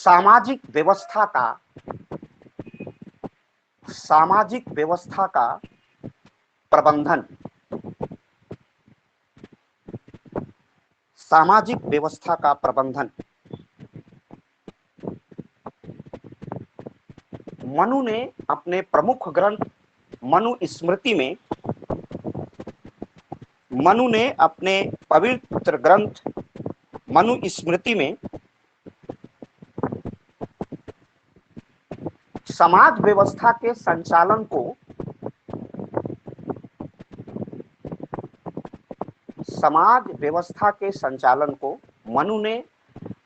सामाजिक व्यवस्था का प्रबंधन, सामाजिक व्यवस्था का प्रबंधन। मनु ने अपने प्रमुख ग्रंथ मनुस्मृति में, मनु ने अपने पवित्र ग्रंथ मनुस्मृति में समाज व्यवस्था के संचालन को, समाज व्यवस्था के संचालन को मनु ने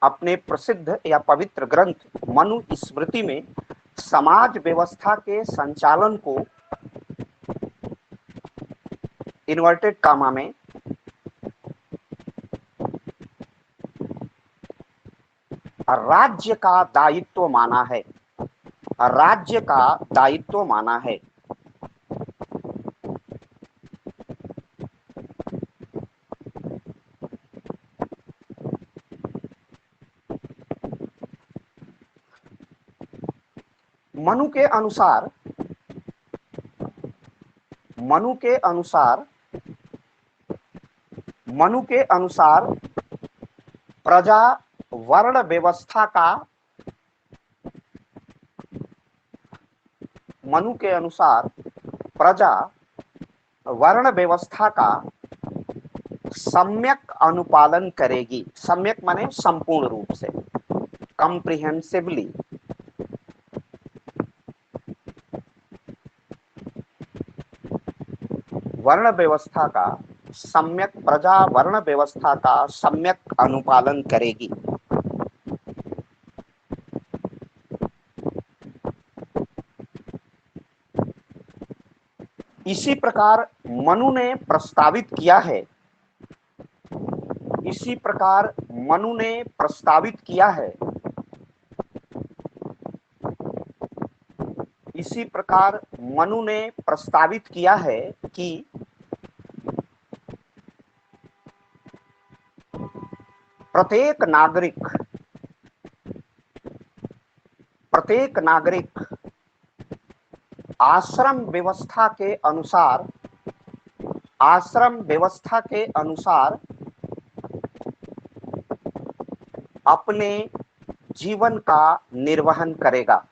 अपने प्रसिद्ध या पवित्र ग्रंथ मनुस्मृति में समाज व्यवस्था के संचालन को इन्वर्टेड कामा में राज्य का दायित्व माना है, राज्य का दायित्व माना है। मनु के अनुसार, मनु के अनुसार, मनु के अनुसार प्रजा वर्ण व्यवस्था का, मनु के अनुसार प्रजा वर्ण व्यवस्था का सम्यक अनुपालन करेगी। सम्यक माने संपूर्ण रूप से, कॉम्प्रिहेंसिवली। वर्ण व्यवस्था का सम्यक, प्रजा वर्ण व्यवस्था का सम्यक अनुपालन करेगी। इसी प्रकार मनु ने प्रस्तावित किया है, इसी प्रकार मनु ने प्रस्तावित किया है, इसी प्रकार मनु ने प्रस्तावित किया है कि प्रत्येक नागरिक आश्रम व्यवस्था के अनुसार, आश्रम व्यवस्था के अनुसार अपने जीवन का निर्वहन करेगा।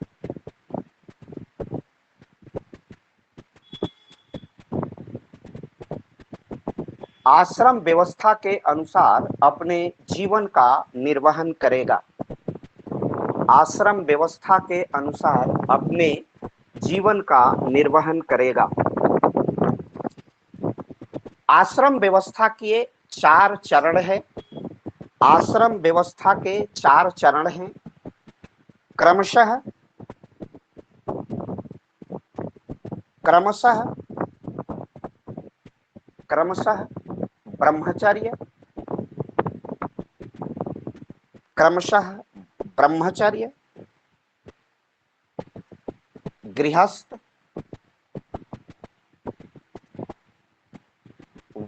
आश्रम व्यवस्था के अनुसार अपने जीवन का निर्वहन करेगा। आश्रम व्यवस्था के अनुसार अपने जीवन का निर्वहन करेगा। आश्रम व्यवस्था के 4 चरण है। आश्रम व्यवस्था के 4 चरण हैं। क्रमशः ब्रह्मचर्य, क्रमशः ब्रह्मचर्य, गृहस्थ,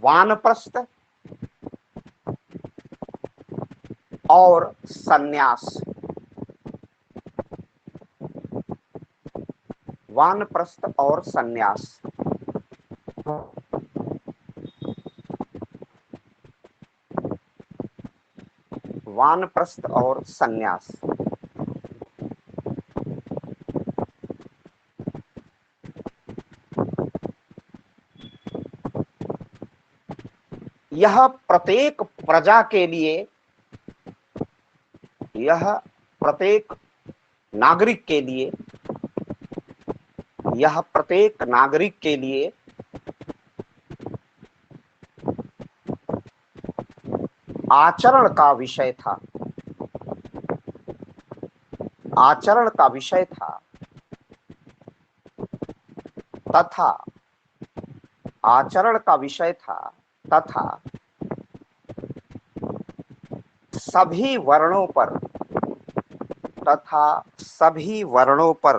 वानप्रस्थ और सन्यास। वानप्रस्थ और सन्यास। वानप्रस्थ और सन्यास। यह प्रत्येक प्रजा के लिए, यह प्रत्येक नागरिक के लिए, यह प्रत्येक नागरिक के लिए आचरण का विषय था, आचरण का विषय था तथा आचरण का विषय था तथा सभी वर्णों पर, तथा सभी वर्णों पर,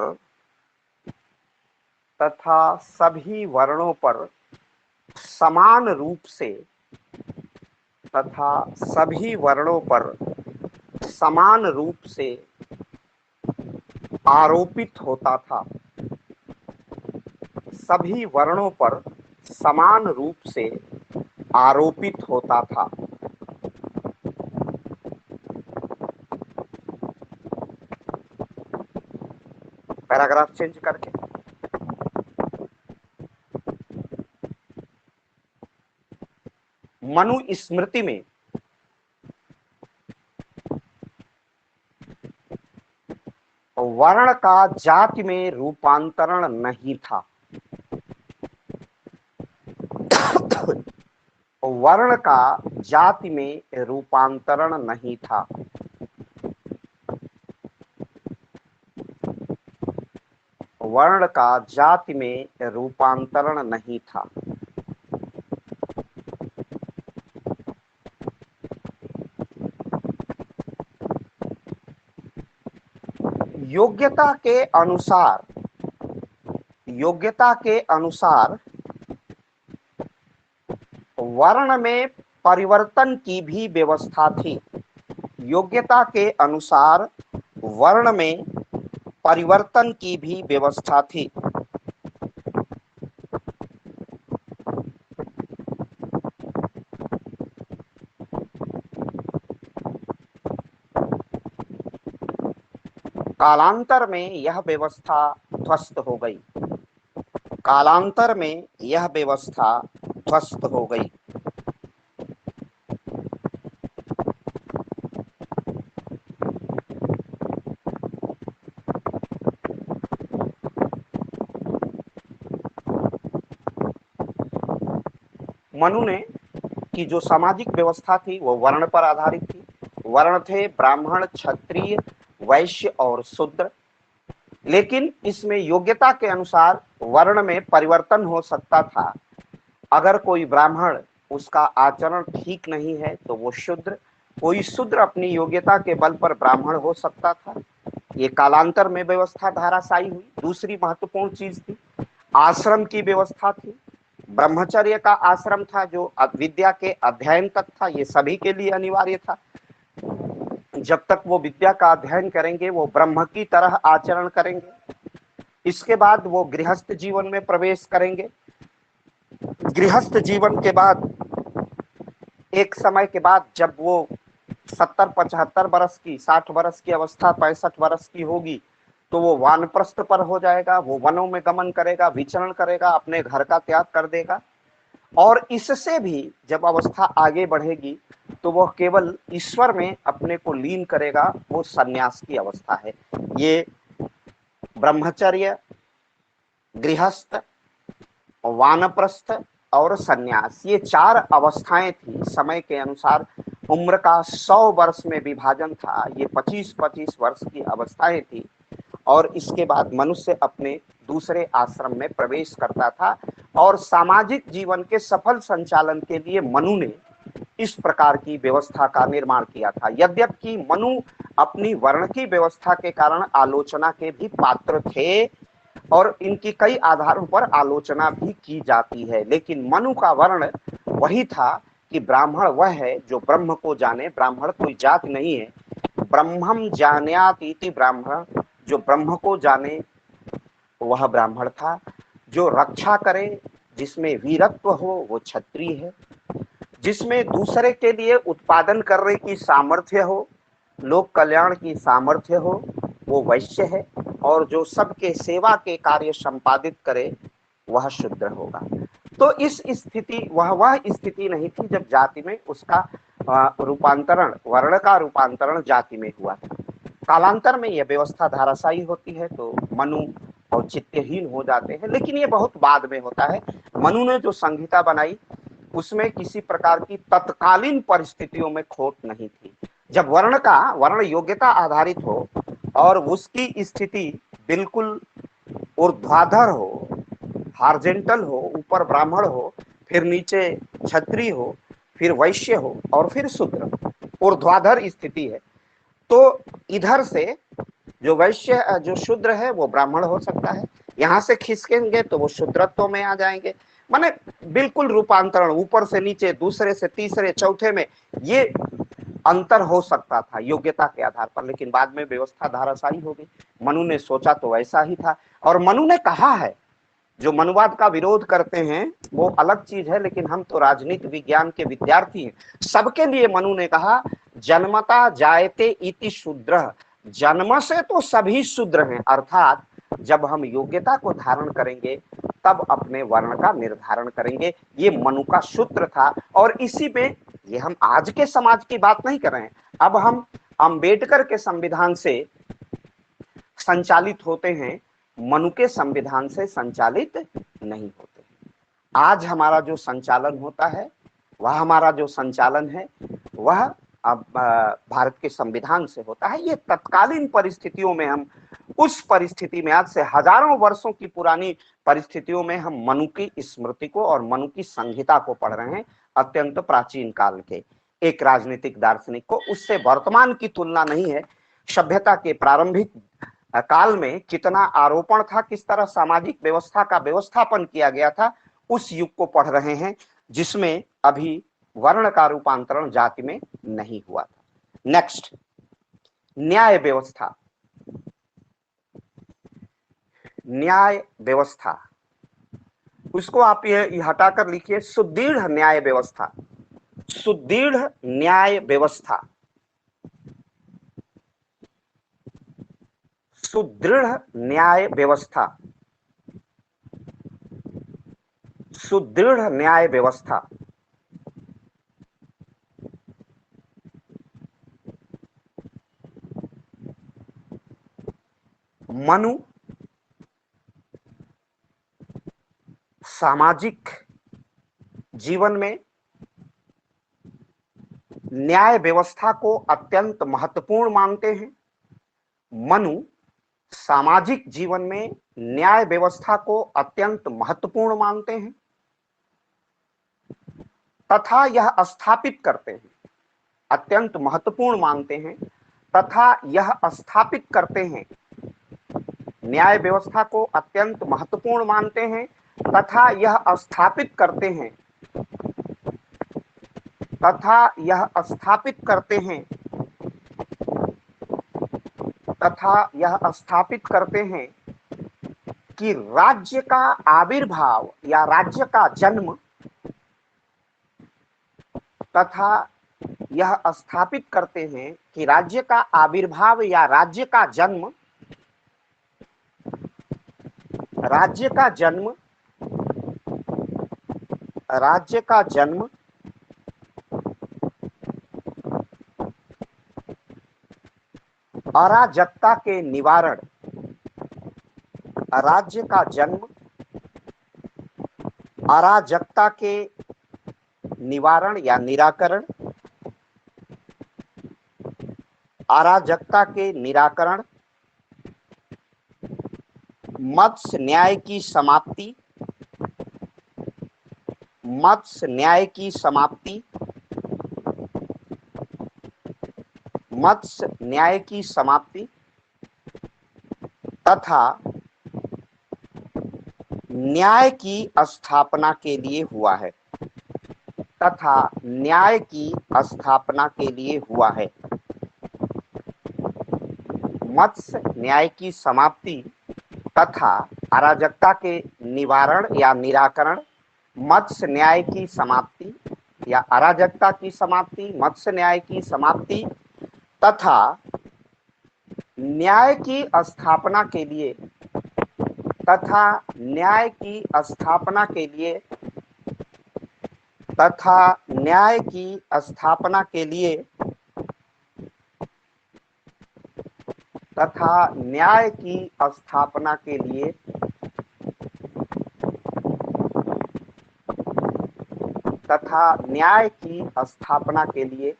तथा सभी वर्णों पर समान रूप से, तथा सभी वर्णों पर समान रूप से आरोपित होता था, सभी वर्णों पर समान रूप से आरोपित होता था। पैराग्राफ चेंज करके मनुस्मृति में वर्ण का जाति में रूपांतरण नहीं था। वर्ण का जाति में रूपांतरण नहीं था। वर्ण का जाति में रूपांतरण नहीं था। योग्यता के अनुसार वर्ण में परिवर्तन की भी व्यवस्था थी। योग्यता के अनुसार वर्ण में परिवर्तन की भी व्यवस्था थी। कालांतर में यह व्यवस्था ध्वस्त हो गई। कालांतर में यह व्यवस्था ध्वस्त हो गई। मनु ने की जो सामाजिक व्यवस्था थी वो वर्ण पर आधारित थी। वर्ण थे ब्राह्मण, क्षत्रिय, वैश्य और शूद्र। लेकिन इसमें योग्यता के अनुसार वर्ण में परिवर्तन हो सकता था। अगर कोई ब्राह्मण, उसका आचरण ठीक नहीं है तो वो शूद्र, कोई शूद्र अपनी योग्यता के बल पर ब्राह्मण हो सकता था। ये कालांतर में व्यवस्था धाराशायी हुई। दूसरी महत्वपूर्ण चीज थी आश्रम की व्यवस्था थी। ब्रह्मचर्य का आश्रम था जो विद्या के अध्ययन तक था, ये सभी के लिए अनिवार्य था। जब तक वो विद्या का अध्ययन करेंगे वो ब्रह्म की तरह आचरण करेंगे। इसके बाद वो गृहस्थ जीवन में प्रवेश करेंगे। गृहस्थ जीवन के बाद एक समय के बाद जब वो 70-75 वर्ष की, 60 वर्ष की अवस्था 65 वर्ष की होगी तो वो वानप्रस्थ पर हो जाएगा। वो वनों में गमन करेगा, विचरण करेगा, अपने घर का त्याग कर देगा। और इससे भी जब अवस्था आगे बढ़ेगी तो वह केवल ईश्वर में अपने को लीन करेगा। वो सन्यास की अवस्था है। ये ब्रह्मचर्य, गृहस्थ, वानप्रस्थ और सन्यास, ये 4 अवस्थाएं थी। समय के अनुसार उम्र का 100 वर्ष में विभाजन था। ये 25-25 वर्ष की अवस्थाएं थी। और इसके बाद मनुष्य अपने दूसरे आश्रम में प्रवेश करता था। और सामाजिक जीवन के सफल संचालन के लिए मनु ने इस प्रकार की व्यवस्था का निर्माण किया था। यद्यपि मनु अपनी वर्ण की व्यवस्था के कारण आलोचना के भी पात्र थे और इनकी कई आधारों पर आलोचना भी की जाती है, लेकिन मनु का वर्ण वही था कि ब्राह्मण वह है जो ब्रह्म को जाने। ब्राह्मण कोई जात नहीं है। ब्रह्मम जान्यात इति ब्राह्मण, जो ब्रह्म को जाने वह ब्राह्मण था। जो रक्षा करे, जिसमें वीरत्व हो, वो क्षत्रिय है। जिसमें दूसरे के लिए उत्पादन करने की सामर्थ्य हो, लोक कल्याण की सामर्थ्य हो, वो वैश्य है। और जो सबके सेवा के कार्य संपादित करे वह शूद्र होगा। तो इस स्थिति वह स्थिति नहीं थी जब जाति में उसका रूपांतरण, वर्ण का रूपांतरण जाति में हुआ था। कालांतर में यह व्यवस्था धाराशायी होती है तो मनु औचित्यहीन हो जाते हैं, लेकिन ये बहुत बाद में होता है। मनु ने जो संहिता बनाई उसमें किसी प्रकार की तत्कालीन परिस्थितियों में खोट नहीं थी। जब वर्ण योग्यता आधारित हो और उसकी स्थिति बिल्कुल ऊर्ध्वाधर हो, हॉरिजॉन्टल हो, ऊपर ब्राह्मण हो, फिर नीचे क्षत्रिय हो, फिर वैश्य हो और फिर शूद्र, ऊर्ध्वाधर स्थिति है। तो इधर से जो वैश्य, जो शूद्र है वो ब्राह्मण हो सकता है। यहाँ से खिसकेंगे तो वो शूद्रत्व में आ जाएंगे। माने बिल्कुल रूपांतरण, ऊपर से नीचे, दूसरे से तीसरे, चौथे में। ये अंतर हो सकता था योग्यता के आधार पर, लेकिन बाद में व्यवस्था धाराशायी हो गई। मनु ने सोचा तो वैसा ही था, और मनु ने कहा है, जो मनुवाद का विरोध करते हैं वो अलग चीज है, लेकिन हम तो राजनीति विज्ञान के विद्यार्थी हैं। सबके लिए मनु ने कहा, जन्मता जायते इति शूद्रः, जन्म से तो सभी शूद्र हैं, अर्थात जब हम योग्यता को धारण करेंगे तब अपने वर्ण का निर्धारण करेंगे। ये मनु का सूत्र था, और इसी में, ये हम आज के समाज की बात नहीं कर रहे हैं, अब हम अंबेडकर के संविधान से संचालित होते हैं, मनु के संविधान से संचालित नहीं होते। आज हमारा जो संचालन होता है, वह हमारा जो संचालन है वह अब भारत के संविधान से होता है। ये तत्कालीन परिस्थितियों में, हम उस परिस्थिति में, आज से हजारों वर्षों की पुरानी परिस्थितियों में हम मनु की स्मृति को और मनु की संहिता को पढ़ रहे हैं, अत्यंत प्राचीन काल के एक राजनीतिक दार्शनिक को। उससे वर्तमान की तुलना नहीं है। सभ्यता के प्रारंभिक काल में कितना आरोपण था, किस तरह सामाजिक व्यवस्था का व्यवस्थापन किया गया था, उस युग को पढ़ रहे हैं, जिसमें अभी वर्ण का रूपांतरण जाति में नहीं हुआ था। नेक्स्ट, न्याय व्यवस्था। न्याय व्यवस्था, उसको आप ये हटाकर लिखिए, सुदृढ़ न्याय व्यवस्था। सुदृढ़ न्याय व्यवस्था, सुदृढ़ न्याय व्यवस्था, सुदृढ़ न्याय व्यवस्था। मनु सामाजिक जीवन में न्याय व्यवस्था को अत्यंत महत्वपूर्ण मानते हैं। मनु सामाजिक जीवन में न्याय व्यवस्था को अत्यंत महत्वपूर्ण मानते हैं तथा यह स्थापित करते हैं, अत्यंत महत्वपूर्ण मानते हैं तथा यह स्थापित करते हैं। न्याय व्यवस्था को अत्यंत महत्वपूर्ण मानते हैं तथा यह स्थापित करते हैं, तथा यह स्थापित करते हैं, तथा यह स्थापित करते हैं कि राज्य का आविर्भाव या राज्य का जन्म, तथा यह स्थापित करते हैं कि राज्य का आविर्भाव या राज्य का जन्म, राज्य का जन्म, राज्य का जन्म अराजकता के निवारण, राज्य का जन्म अराजकता के निवारण या निराकरण, अराजकता के निराकरण, मत्स्य न्याय की समाप्ति, मत्स्य न्याय की समाप्ति, मत्स्य न्याय की समाप्ति तथा न्याय की स्थापना के लिए हुआ है, तथा न्याय की स्थापना के लिए हुआ है। मत्स्य न्याय की समाप्ति तथा अराजकता के निवारण या निराकरण, मत्स्य न्याय की समाप्ति या अराजकता की समाप्ति, मत्स्य न्याय की समाप्ति तथा न्याय की स्थापना के लिए, तथा न्याय की स्थापना के लिए, तथा न्याय की स्थापना के लिए, तथा न्याय की स्थापना के लिए, तथा न्याय की स्थापना के लिए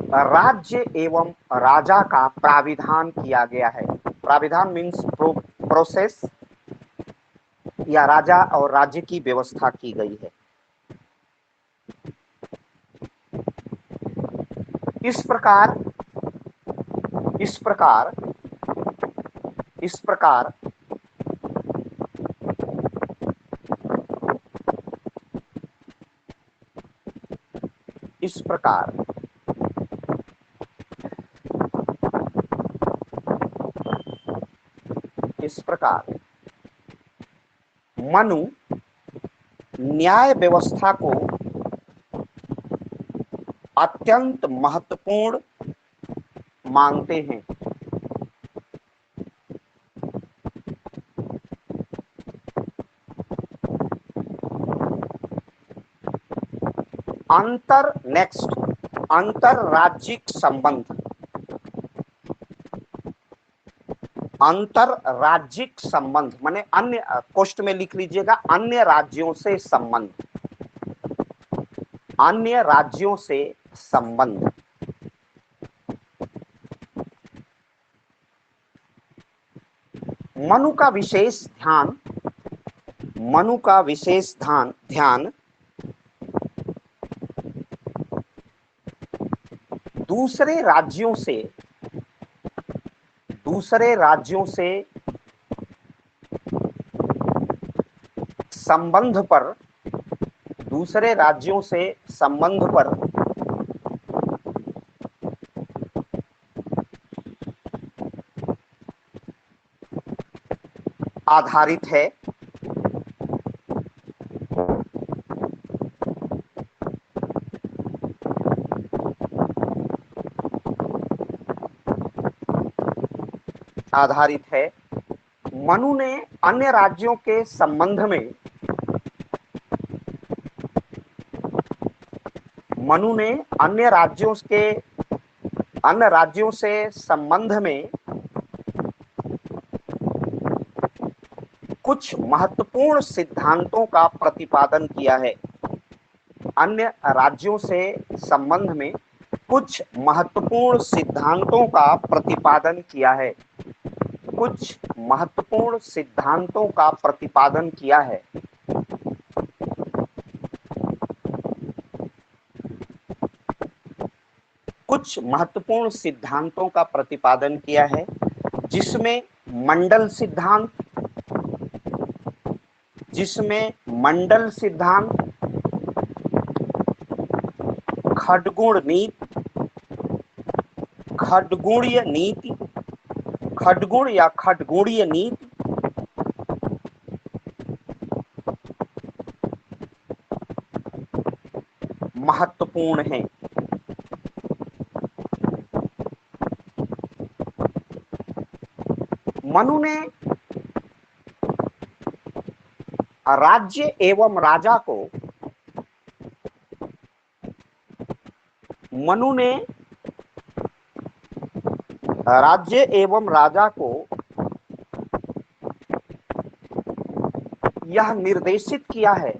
राज्य एवं राजा का प्राविधान किया गया है। प्राविधान मीन्स प्रोसेस, या राजा और राज्य की व्यवस्था की गई है। इस प्रकार इस प्रकार इस प्रकार इस प्रकार मनु न्याय व्यवस्था को अत्यंत महत्वपूर्ण मानते हैं। अंतरराज्यिक संबंध, अंतरराज्यिक संबंध माने अन्य, कोष्ठ में लिख लीजिएगा अन्य राज्यों से संबंध, अन्य राज्यों से संबंध। मनु का विशेष ध्यान दूसरे राज्यों से संबंध पर आधारित है। मनु ने अन्य राज्यों के संबंध में अन्य राज्यों से संबंध में कुछ महत्वपूर्ण सिद्धांतों का प्रतिपादन किया है। अन्य राज्यों से संबंध में कुछ महत्वपूर्ण सिद्धांतों का प्रतिपादन किया है। कुछ महत्वपूर्ण सिद्धांतों का प्रतिपादन किया है। कुछ महत्वपूर्ण सिद्धांतों का प्रतिपादन किया है जिसमें मंडल सिद्धांत, खड्गुणीय नीति महत्वपूर्ण है। मनु ने राज्य एवं राजा को यह निर्देशित किया है।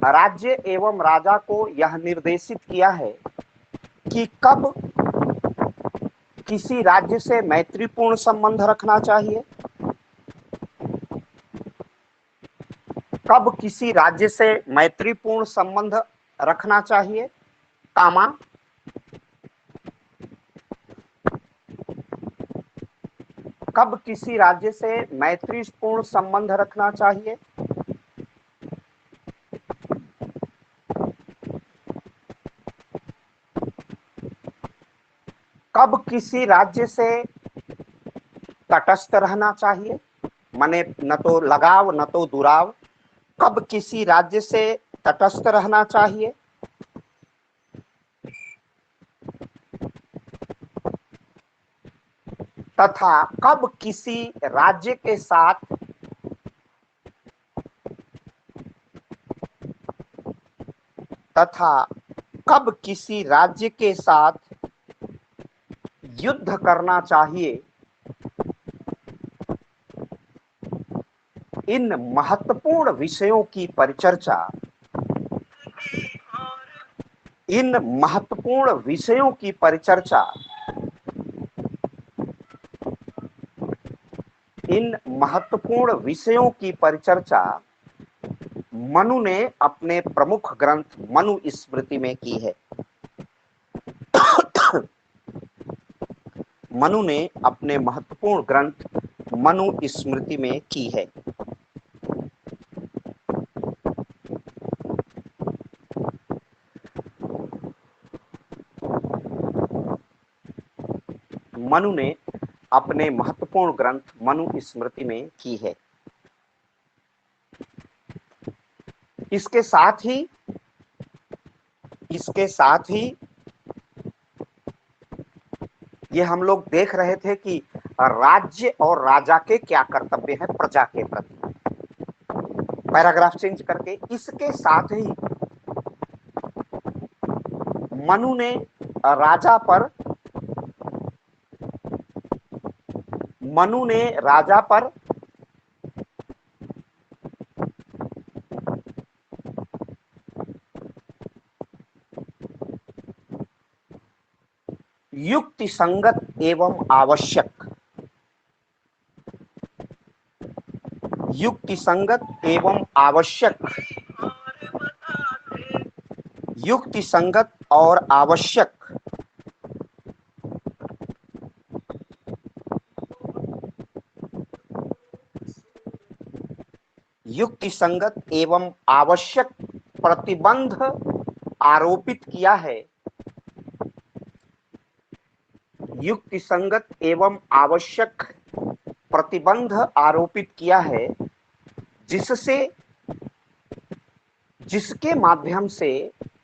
राज्य एवं राजा को यह निर्देशित किया है कि कब किसी राज्य से मैत्रीपूर्ण संबंध रखना चाहिए, कब किसी राज्य से मैत्रीपूर्ण संबंध रखना चाहिए, कब किसी राज्य से मैत्रीपूर्ण संबंध रखना चाहिए, कब किसी राज्य से तटस्थ रहना चाहिए, माने न तो लगाव न तो दुराव, कब किसी राज्य से तटस्थ रहना चाहिए, तथा कब किसी राज्य के साथ युद्ध करना चाहिए। इन महत्वपूर्ण विषयों की परिचर्चा मनु ने अपने प्रमुख ग्रंथ मनु स्मृति में की है। मनु ने अपने महत्वपूर्ण ग्रंथ मनु स्मृति में की है। मनु ने अपने महत्वपूर्ण ग्रंथ मनु स्मृति में की है। इसके साथ ही ये हम लोग देख रहे थे कि राज्य और राजा के क्या कर्तव्य हैं प्रजा के प्रति, पैराग्राफ चेंज करके। इसके साथ ही मनु ने राजा पर युक्ति संगत एवं आवश्यक युक्ति संगत और आवश्यक युक्ति संगत एवं आवश्यक प्रतिबंध आरोपित किया है। युक्ति संगत एवं आवश्यक प्रतिबंध आरोपित किया है, जिसके माध्यम से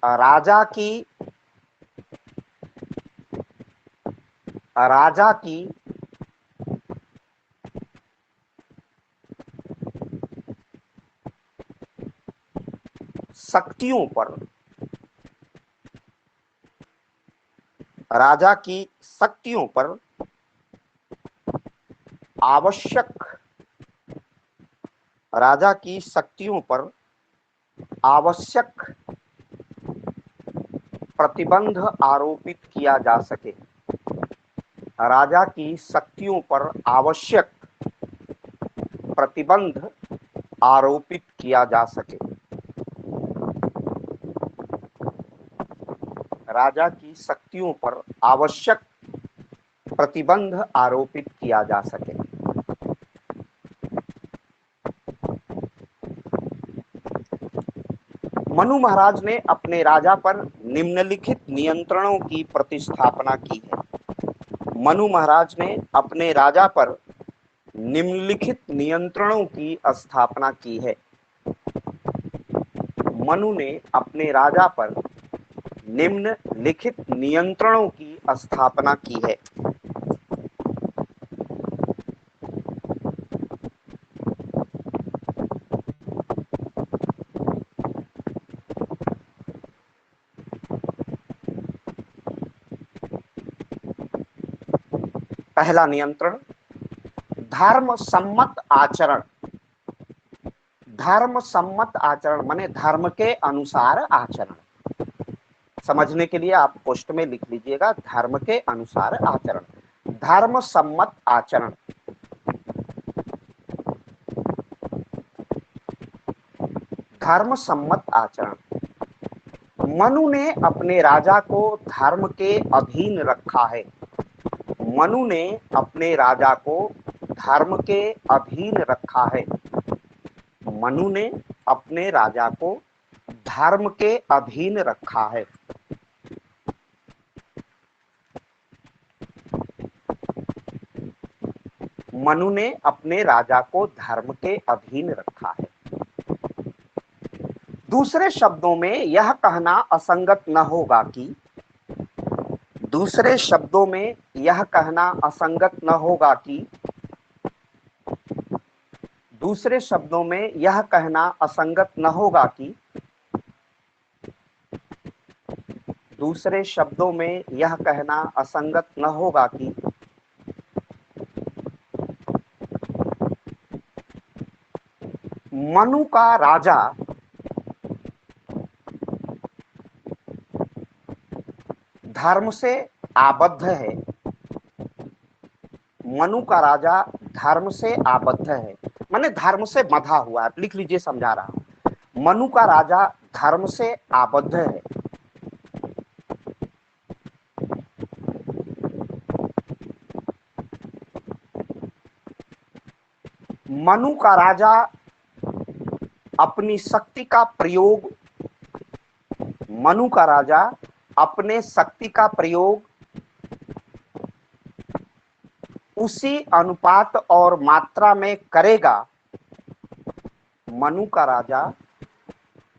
राजा की शक्तियों पर आवश्यक प्रतिबंध आरोपित किया जा सके। राजा की शक्तियों पर आवश्यक प्रतिबंध आरोपित किया जा सके। राजा की शक्तियों पर आवश्यक प्रतिबंध आरोपित किया जा सके। मनु महाराज ने अपने राजा पर निम्नलिखित नियंत्रणों की प्रतिस्थापना की है। मनु महाराज ने अपने राजा पर निम्नलिखित नियंत्रणों की स्थापना की है। मनु ने अपने राजा पर निम्नलिखित नियंत्रणों की स्थापना की है। पहला नियंत्रण, धर्म सम्मत आचरण। धर्म सम्मत आचरण माने धर्म के अनुसार आचरण। समझने के लिए आप पोस्ट में लिख लीजिएगा, धर्म के अनुसार आचरण। धर्म सम्मत आचरण। धर्म सम्मत आचरण। मनु ने अपने राजा को धर्म के अधीन रखा है। मनु ने अपने राजा को धर्म के अधीन रखा है। मनु ने अपने राजा को धर्म के अधीन रखा है। मनु ने अपने राजा को धर्म के अधीन रखा है। दूसरे शब्दों में यह कहना असंगत न होगा कि दूसरे शब्दों में यह कहना असंगत न होगा कि दूसरे शब्दों में यह कहना असंगत न होगा कि दूसरे शब्दों में यह कहना असंगत न होगा कि मनु का राजा धर्म से आबद्ध है। मनु का राजा धर्म से आबद्ध है माने धर्म से बंधा हुआ है। लिख लीजिए, समझा रहा हूं। मनु का राजा धर्म से आबद्ध है। मनु का राजा अपनी शक्ति का प्रयोग मनु का राजा अपने शक्ति का प्रयोग उसी अनुपात और मात्रा में करेगा। मनु का राजा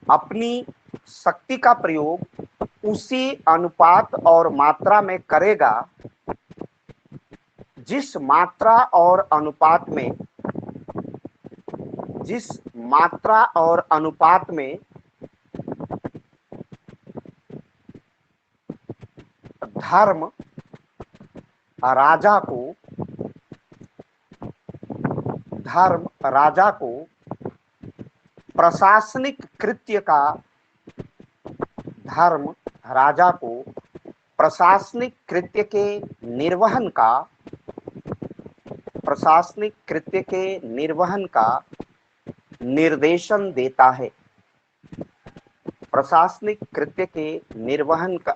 अपनी शक्ति का प्रयोग उसी अनुपात और मात्रा में करेगा जिस मात्रा और अनुपात में धर्म राजा को प्रशासनिक कृत्य का धर्म राजा को प्रशासनिक कृत्य के निर्वहन का निर्देशन देता है। प्रशासनिक कृत्य के निर्वहन का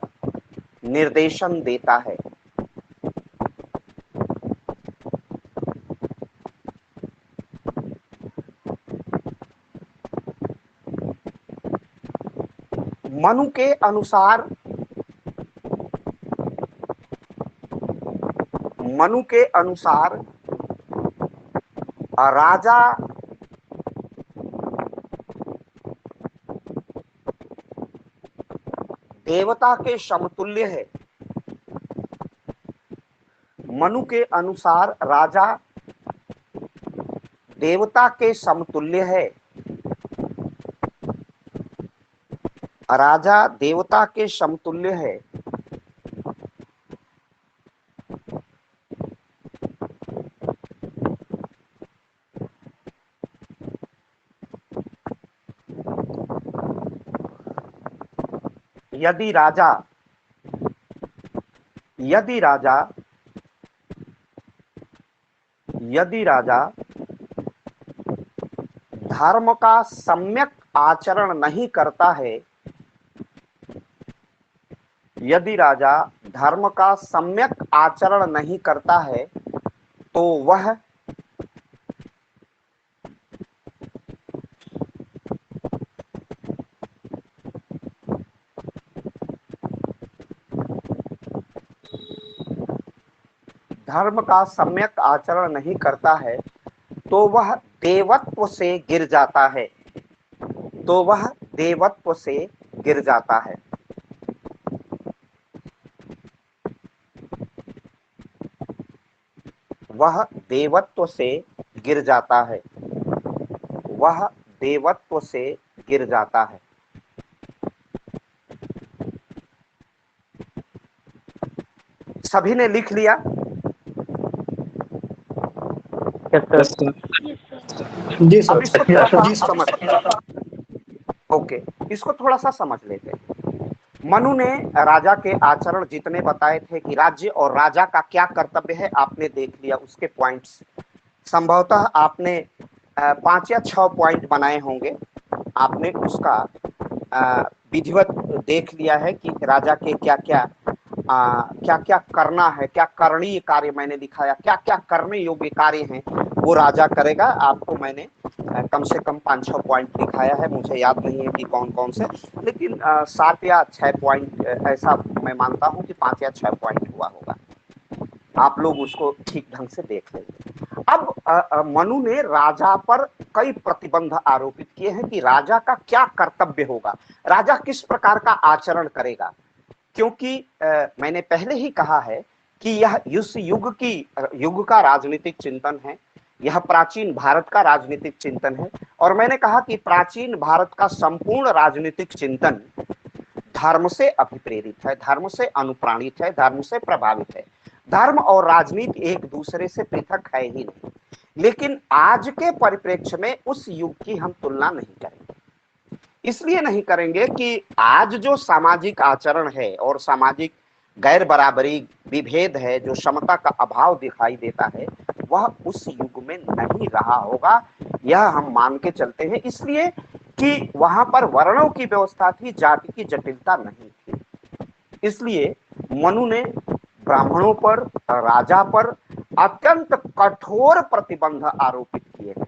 निर्देशन देता है। मनु के अनुसार राजा देवता के समतुल्य है। मनु के अनुसार राजा देवता के समतुल्य है। राजा देवता के समतुल्य है। यदि राजा धर्म का सम्यक आचरण नहीं करता है, यदि राजा धर्म का सम्यक आचरण नहीं करता है तो वह देवत्व से गिर जाता है। वह देवत्व से गिर जाता है। वह देवत्व से गिर जाता है। वह देवत्व से गिर जाता है। सभी ने लिख लिया? जी सर। समझ ओके, इसको थोड़ा सा समझ लेते हैं। मनु ने राजा के आचरण जितने बताए थे कि राज्य और राजा का क्या कर्तव्य है, आपने देख लिया उसके पॉइंट्स। संभवतः आपने 5 या 6 पॉइंट बनाए होंगे। आपने उसका विधिवत देख लिया है कि राजा के क्या क्या करना है, क्या करणीय कार्य मैंने दिखाया, क्या क्या करने योग्य कार्य हैं वो राजा करेगा। आपको मैंने कम से कम 5-6 पॉइंट दिखाया है, मुझे याद नहीं है कि कौन कौन से, लेकिन 7 या 6 पॉइंट ऐसा मैं मानता हूं कि 5 या 6 पॉइंट हुआ होगा। आप लोग उसको ठीक ढंग से देख लेंगे। अब मनु ने राजा पर कई प्रतिबंध आरोपित किए हैं कि राजा का क्या कर्तव्य होगा, राजा किस प्रकार का आचरण करेगा। क्योंकि मैंने पहले ही कहा है कि यह इस युग का राजनीतिक चिंतन है, यह प्राचीन भारत का राजनीतिक चिंतन है। और मैंने कहा कि प्राचीन भारत का संपूर्ण राजनीतिक चिंतन धर्म से अभिप्रेरित है, धर्म से अनुप्राणित है, धर्म से प्रभावित है। धर्म और राजनीति एक दूसरे से पृथक है ही नहीं। लेकिन आज के परिप्रेक्ष्य में उस युग की हम तुलना नहीं करेंगे। इसलिए नहीं करेंगे कि आज जो सामाजिक आचरण है और सामाजिक गैर बराबरी, विभेद है, जो समता का अभाव दिखाई देता है, वह उस युग में नहीं रहा होगा, यह हम मान के चलते हैं। इसलिए कि वहां पर वर्णों की व्यवस्था थी, जाति की जटिलता नहीं थी। इसलिए मनु ने ब्राह्मणों पर, राजा पर अत्यंत कठोर प्रतिबंध आरोपित किए हैं,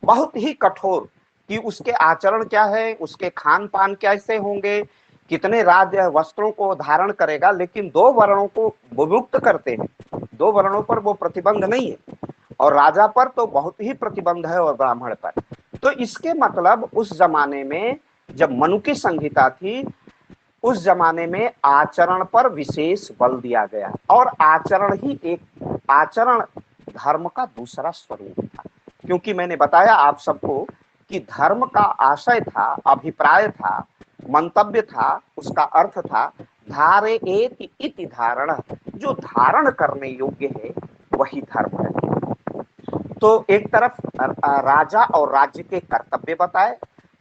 बहुत ही कठोर, कि उसके आचरण क्या है, उसके खान पान कैसे होंगे, कितने राज वस्त्रों को धारण करेगा। लेकिन 2 वर्णों को विमुक्त करते हैं, दो वर्णों पर वो प्रतिबंध नहीं है, और राजा पर तो बहुत ही प्रतिबंध है और ब्राह्मण पर। तो इसके मतलब उस जमाने में जब मनु की संहिता थी, उस जमाने में आचरण पर विशेष बल दिया गया, और आचरण ही एक आचरण धर्म का दूसरा स्वरूप था। क्योंकि मैंने बताया आप सबको कि धर्म का आशय था, अभिप्राय था, मंतव्य था, उसका अर्थ था धारेति इति धारण, जो धारण करने योग्य है वही धर्म है। तो एक तरफ राजा और राज्य के कर्तव्य बताए,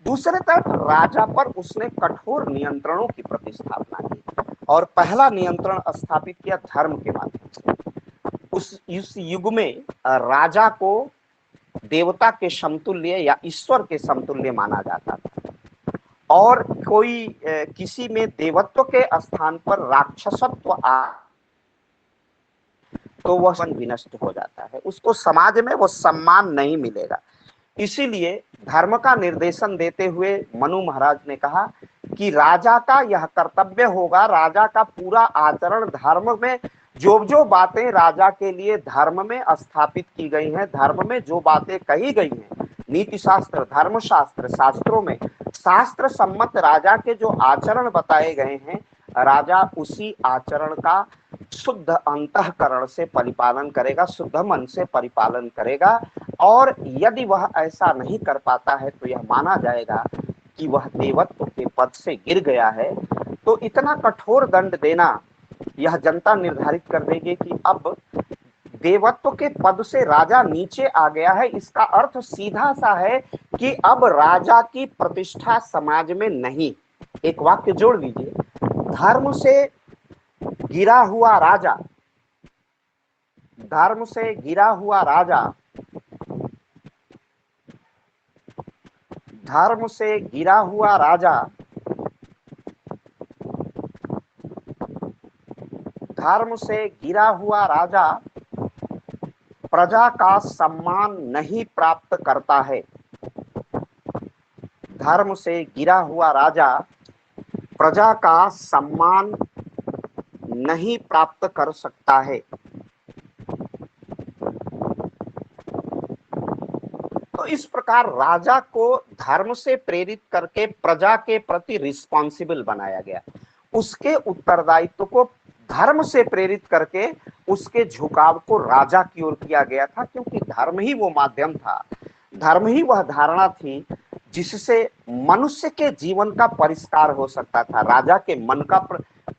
दूसरे तरफ राजा पर उसने कठोर नियंत्रणों की प्रतिस्थापना की, और पहला नियंत्रण स्थापित किया धर्म के माध्यम से। उस युग में राजा को देवता के समतुल्य या ईश्वर के समतुल्य माना जाता था, और कोई किसी में देवत्व के स्थान पर राक्षसत्व आ तो वह विनष्ट हो जाता है, उसको समाज में वो सम्मान नहीं मिलेगा। इसीलिए धर्म का निर्देशन देते हुए मनु महाराज ने कहा कि राजा का यह कर्तव्य होगा, राजा का पूरा आचरण धर्म में जो जो बातें राजा के लिए धर्म में स्थापित की गई हैं, धर्म में जो बातें कही गई हैं, नीति शास्त्र, धर्म शास्त्र, शास्त्रों में शास्त्र सम्मत राजा के जो आचरण बताए गए हैं, राजा उसी आचरण का शुद्ध अंतःकरण से परिपालन करेगा, शुद्ध मन से परिपालन करेगा। और यदि वह ऐसा नहीं कर पाता है तो यह माना जाएगा कि वह देवत्व के पद से गिर गया है। तो इतना कठोर दंड देना, यह जनता निर्धारित कर देगी कि अब देवत्व के पद से राजा नीचे आ गया है। इसका अर्थ सीधा सा है कि अब राजा की प्रतिष्ठा समाज में नहीं। एक वाक्य जोड़ लीजिए, धर्म से गिरा हुआ राजा, धर्म से गिरा हुआ राजा, धर्म से गिरा हुआ राजा, धर्म से गिरा हुआ राजा प्रजा का सम्मान नहीं प्राप्त करता है। धर्म से गिरा हुआ राजा प्रजा का सम्मान नहीं प्राप्त कर सकता है। तो इस प्रकार राजा को धर्म से प्रेरित करके प्रजा के प्रति रिस्पॉन्सिबल बनाया गया, उसके उत्तरदायित्व को धर्म से प्रेरित करके उसके झुकाव को राजा की ओर किया गया था, क्योंकि धर्म ही वो माध्यम था, धर्म ही वह धारणा थी जिससे मनुष्य के जीवन का परिष्कार हो सकता था, राजा के मन का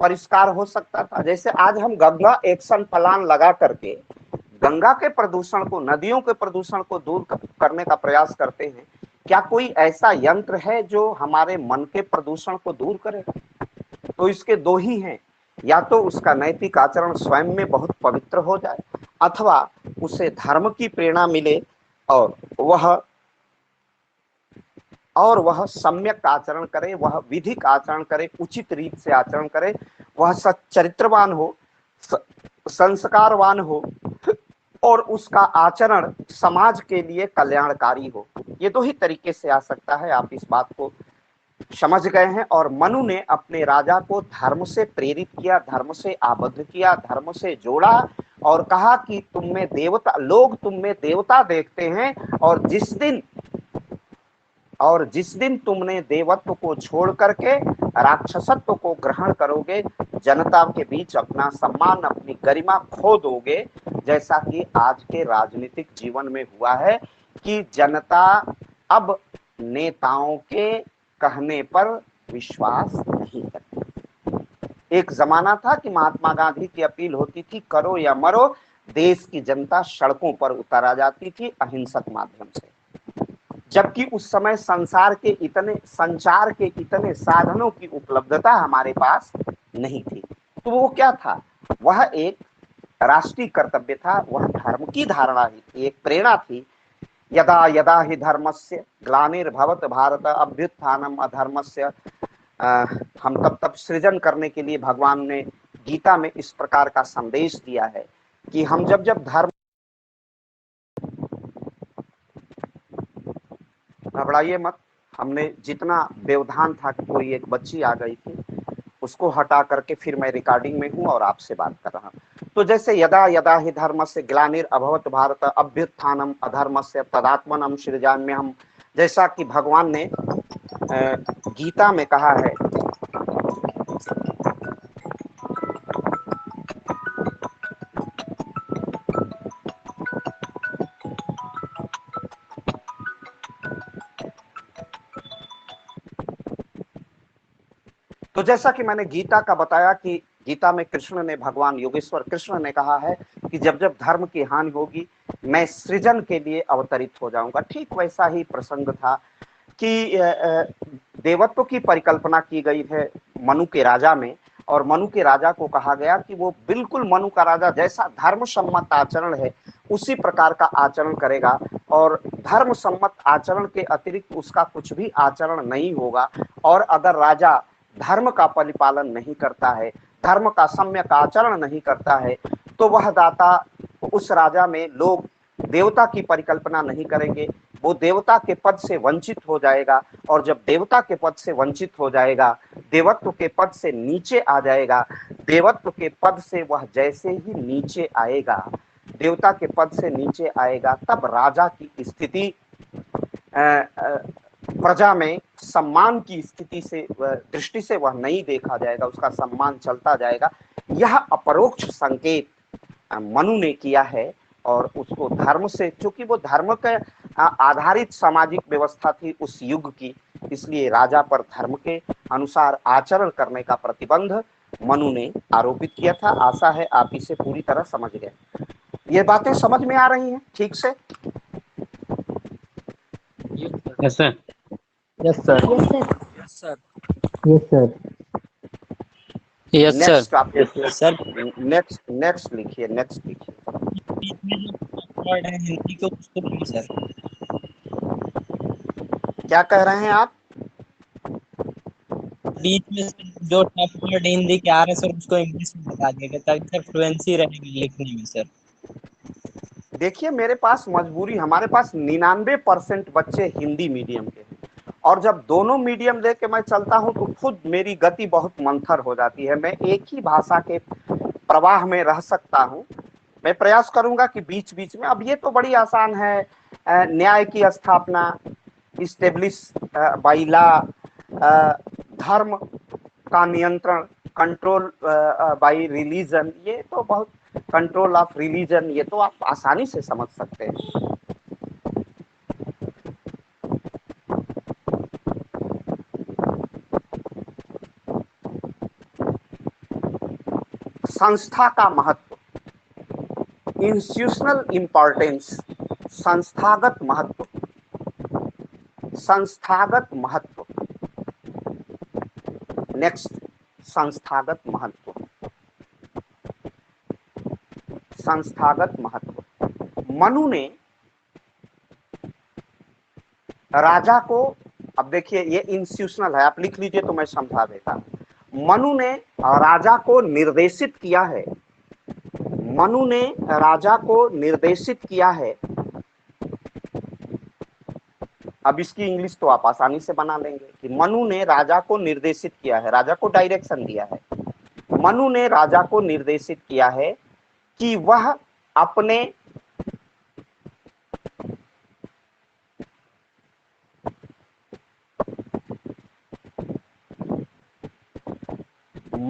परिष्कार हो सकता था। जैसे आज हम गंगा एक्शन प्लान लगा करके गंगा के प्रदूषण को, नदियों के प्रदूषण को दूर करने का प्रयास करते हैं, क्या कोई ऐसा यंत्र है जो हमारे मन के प्रदूषण को दूर करे? तो इसके दो ही हैं, या तो उसका नैतिक आचरण स्वयं में बहुत पवित्र हो जाए, अथवा उसे धर्म की प्रेरणा मिले और वह सम्यक आचरण करे, वह विधिक आचरण करे, उचित रीत से आचरण करे, वह सच्चरित्रवान हो, संस्कारवान हो, और उसका आचरण समाज के लिए कल्याणकारी हो। ये दो ही तरीके से आ सकता है। आप इस बात को समझ गए हैं। और मनु ने अपने राजा को धर्म से प्रेरित किया, धर्म से आबद्ध किया, धर्म से जोड़ा, और कहा कि तुम में देवता, लोग तुम में देवता देखते हैं, और जिस दिन तुमने देवत्व को छोड़ करके राक्षसत्व को ग्रहण करोगे, जनता के बीच अपना सम्मान, अपनी गरिमा खो दोगे, जैसा कि आज के राजनीतिक जीवन में हुआ है कि जनता अब नेताओं के कहने पर विश्वास नहीं करती। एक जमाना था कि महात्मा गांधी की अपील होती थी, करो या मरो, देश की जनता सड़कों पर उतर आ जाती थी अहिंसक माध्यम से। जबकि उस समय संचार के इतने साधनों की उपलब्धता हमारे पास नहीं थी। तो वो क्या था? वह एक राष्ट्रीय कर्तव्य था, वह धर्म की धारणा ही थी, एक प्रेरणा थी। यदा यदा हि धर्मस्य ग्लानिर्भवत भारत अभ्युत्थानम अधर्मस्य। हम तब सृजन करने के लिए भगवान ने गीता में इस प्रकार का संदेश दिया है कि हम जब धर्म, घबराइए मत, हमने जितना व्यवधान था, कोई एक बच्ची आ गई थी, उसको हटा करके फिर मैं रिकॉर्डिंग में हूँ और आपसे बात कर रहा हूँ। तो जैसे यदा यदा हि धर्मस्य ग्लानिर्भवत् भारत अभ्युत्थानम् अधर्मस्य तदात्मनम् सृजाम्यहम्, जैसा कि भगवान ने गीता में कहा है। तो जैसा कि मैंने गीता का बताया कि गीता में कृष्ण ने, भगवान योगेश्वर कृष्ण ने कहा है कि जब जब धर्म की हानि होगी मैं सृजन के लिए अवतरित हो जाऊंगा। ठीक वैसा ही प्रसंग था कि देवत्व की परिकल्पना की गई है मनु के राजा में, और मनु के राजा को कहा गया कि वो बिल्कुल मनु का राजा जैसा धर्म सम्मत आचरण है उसी प्रकार का आचरण करेगा, और धर्म सम्मत आचरण के अतिरिक्त उसका कुछ भी आचरण नहीं होगा। और अगर राजा धर्म का परिपालन नहीं करता है, धर्म का सम्यक आचरण नहीं करता है, तो वह दाता, उस राजा में लोग देवता की परिकल्पना नहीं करेंगे, वो देवता के पद से वंचित हो जाएगा, और जब देवता के पद से वंचित हो जाएगा, देवत्व के पद से नीचे आ जाएगा, देवत्व के पद से वह जैसे ही नीचे आएगा, देवता के पद से नीचे आएगा, तब राजा की स्थिति प्रजा में सम्मान की स्थिति से, दृष्टि से वह नहीं देखा जाएगा, उसका सम्मान चलता जाएगा। यह अपरोक्ष संकेत मनु ने किया है, और उसको धर्म से, चूंकि वो धर्म के आधारित सामाजिक व्यवस्था थी उस युग की, इसलिए राजा पर धर्म के अनुसार आचरण करने का प्रतिबंध मनु ने आरोपित किया था। आशा है आप इसे पूरी तरह समझ गए। ये बातें समझ में आ रही हैं ठीक से? Yes sir. Yes sir. Yes sir. Yes sir. Yes sir. Next आप सर नेक्स्ट लिखिए, नेक्स्ट लिखिए। बीच में जो वर्ड है हिंदी को उसको बोलिए सर। क्या कह रहे हैं आप? बीच में जो टफ वर्ड हिंदी के आ रहे हैं सर उसको इंग्लिश में बता दिएगा ताकि सर फ्लुएंसी रहेगी लिखने में सर। देखिए मेरे पास मजबूरी, हमारे पास 99% बच्चे हिंदी मीडियम के हैं, और जब दोनों मीडियम लेके मैं चलता हूं तो खुद मेरी गति बहुत मंथर हो जाती है। मैं एक ही भाषा के प्रवाह में रह सकता हूं। मैं प्रयास करूंगा कि बीच बीच में, अब ये तो बड़ी आसान है, न्याय की स्थापना, इस्टेब्लिश बाय लॉ, धर्म का नियंत्रण, कंट्रोल बाय रिलीजन, ये तो बहुत, कंट्रोल ऑफ रिलीजन, ये तो आप आसानी से समझ सकते हैं। संस्था का महत्व, इंस्टीट्यूशनल इंपॉर्टेंस, संस्थागत महत्व, संस्थागत महत्व। नेक्स्ट, संस्थागत महत्व, संस्थागत महत्व। मनु ने राजा को, अब देखिए ये इंस्टीट्यूशनल है, आप लिख लीजिए तो मैं समझा देता हूं। मनु ने राजा को निर्देशित किया है, मनु ने राजा को निर्देशित किया है। अब इसकी इंग्लिश तो आप आसानी से बना लेंगे कि मनु ने राजा को निर्देशित किया है, राजा को डायरेक्शन दिया है। मनु ने राजा को निर्देशित किया है कि वह अपने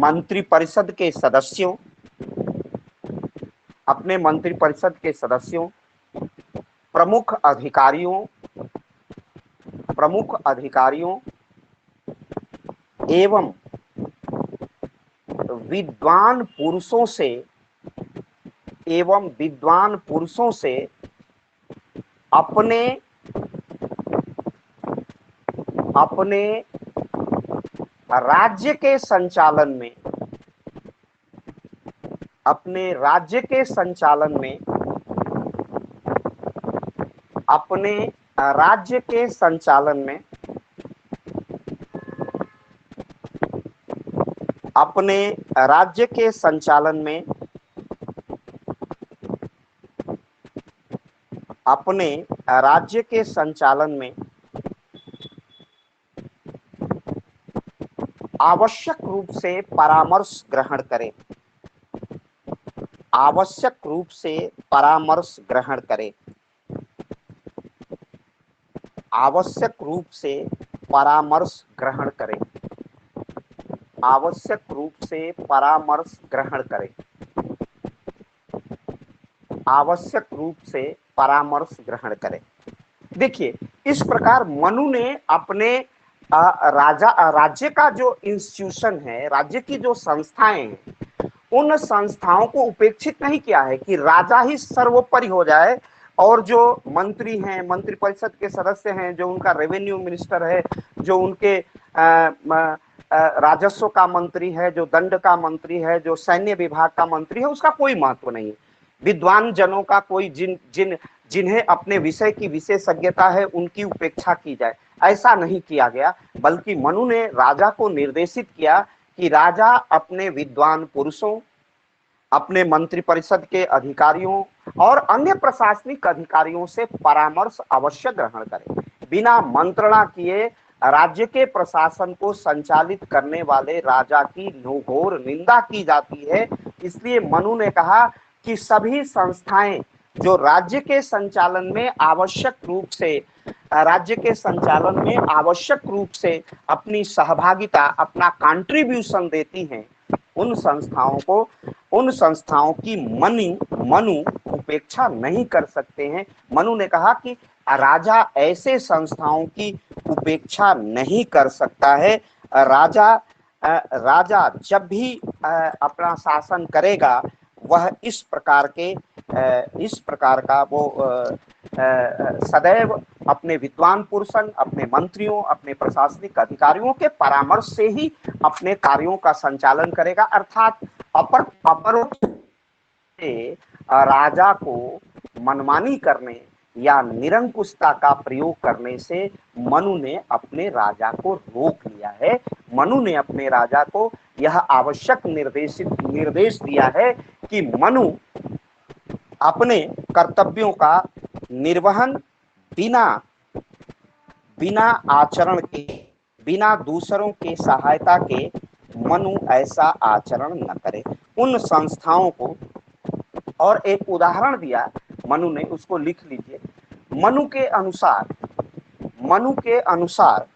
मंत्रिपरिषद के सदस्यों, अपने मंत्रिपरिषद के सदस्यों, प्रमुख अधिकारियों एवं विद्वान पुरुषों से, अपने राज्य के संचालन में, अपने राज्य के संचालन में, अपने राज्य के संचालन में, अपने राज्य के संचालन में, अपने राज्य के संचालन में आवश्यक रूप से परामर्श ग्रहण करें, आवश्यक रूप से परामर्श ग्रहण करें, आवश्यक रूप से परामर्श ग्रहण करें, आवश्यक रूप से परामर्श ग्रहण करें, आवश्यक रूप से परामर्श ग्रहण करें। देखिए, इस प्रकार मनु ने अपने राज्य का जो इंस्टीट्यूशन है, राज्य की जो संस्थाएं हैं, उन संस्थाओं को उपेक्षित नहीं किया है कि राजा ही सर्वोपरि हो जाए, और जो मंत्री हैं, मंत्रिपरिषद के सदस्य हैं, जो उनका रेवेन्यू मिनिस्टर है, जो उनके राजस्व का मंत्री है, जो दंड का मंत्री है, जो सैन्य विभाग का मंत्री है, उसका कोई महत्व नहीं है। विद्वान जनों का कोई जिन्हें अपने विषय की विशेषज्ञता है, उनकी उपेक्षा की जाए, ऐसा नहीं किया गया। बल्कि मनु ने राजा को निर्देशित किया कि राजा अपने विद्वान पुरुषों, अपने मंत्रिपरिषद के अधिकारियों और अन्य प्रशासनिक अधिकारियों से परामर्श अवश्य ग्रहण करें। बिना मंत्रणा किए राज्य के प्रशासन को संचालित करने वाले राजा की घोर निंदा की जाती है। इसलिए मनु ने कहा कि सभी संस्थाएं जो राज्य के संचालन में आवश्यक रूप से, राज्य के संचालन में आवश्यक रूप से अपनी सहभागिता, अपना कंट्रीब्यूशन देती हैं, उन संस्थाओं की मनु उपेक्षा नहीं कर सकते हैं। मनु ने कहा कि राजा ऐसे संस्थाओं की उपेक्षा नहीं कर सकता है। राजा जब भी अपना शासन करेगा, वह इस प्रकार का वो सदैव अपने विद्वान पुरुषन, अपने मंत्रियों, अपने प्रशासनिक अधिकारियों के परामर्श से ही अपने कार्यों का संचालन करेगा। अर्थात अपरोक्ष से राजा को मनमानी करने या निरंकुशता का प्रयोग करने से मनु ने अपने राजा को रोक लिया है। मनु ने अपने राजा को यह आवश्यक निर्देश दिया है कि मनु अपने कर्तव्यों का निर्वहन बिना आचरण के, बिना दूसरों के सहायता के मनु ऐसा आचरण न करे। उन संस्थाओं को, और एक उदाहरण दिया मनु ने, उसको लिख लीजिए। मनु के अनुसार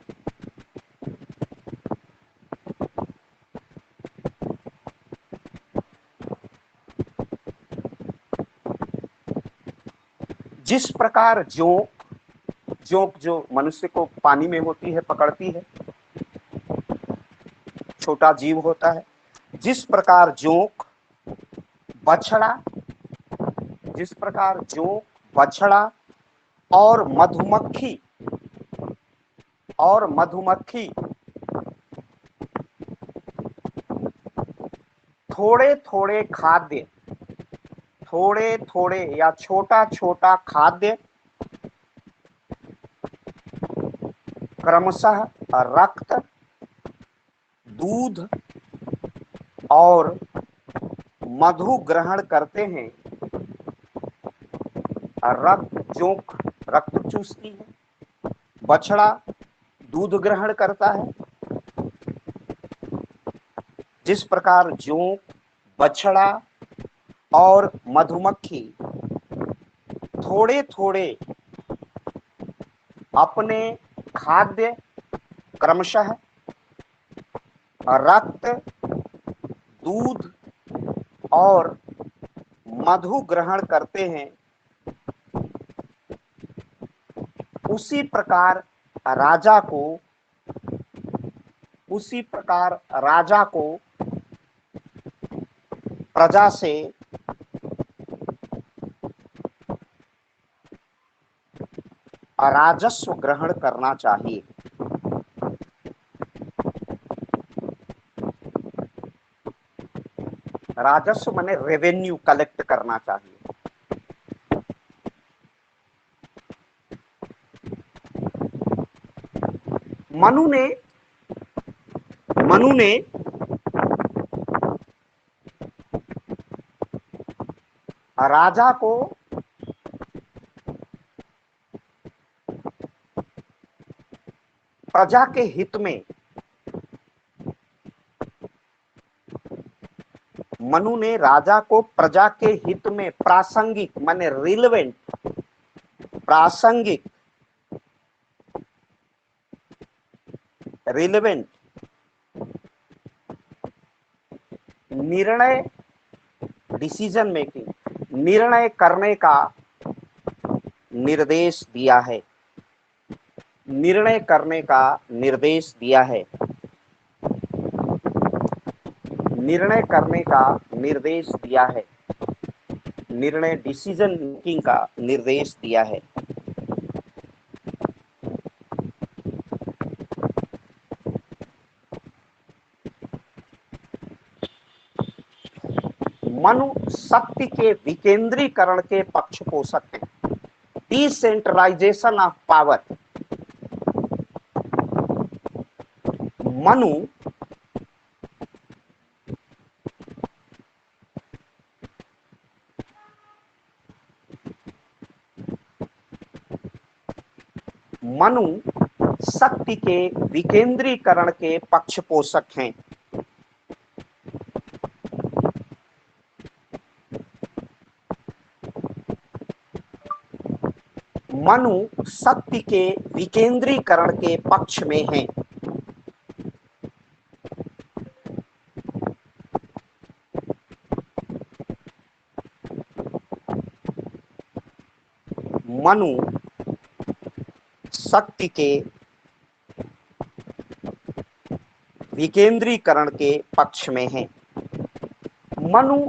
जिस प्रकार जोंक जो मनुष्य को पानी में होती है, पकड़ती है, छोटा जीव होता है, जिस प्रकार जोंक, बछड़ा और मधुमक्खी थोड़े या छोटा खाद्य क्रमशः रक्त, दूध और मधु ग्रहण करते हैं। जोंक रक्त चूसती है, बछड़ा दूध ग्रहण करता है। जिस प्रकार जोंक, बछड़ा और मधुमक्खी थोड़े अपने खाद्य क्रमशः रक्त, दूध और मधु ग्रहण करते हैं, उसी प्रकार राजा को प्रजा से राजस्व ग्रहण करना चाहिए। राजस्व माने रेवेन्यू कलेक्ट करना चाहिए। मनु ने राजा को प्रजा के हित में मनु ने राजा को प्रजा के हित में प्रासंगिक माने रिलेवेंट, प्रासंगिक, रिलेवेंट निर्णय, डिसीजन मेकिंग, निर्णय करने का निर्देश दिया है, निर्णय करने का निर्देश दिया है, निर्णय करने का निर्देश दिया है, निर्णय डिसीजन मेकिंग का निर्देश दिया है। मनु शक्ति के विकेंद्रीकरण के पक्ष पोषक हैं, decentralisation of power. Manu Manu शक्ति के विकेंद्रीकरण के पक्ष पोषक हैं। मनु शक्ति के विकेंद्रीकरण के पक्ष में हैं। मनु शक्ति के विकेंद्रीकरण के पक्ष में है। Manu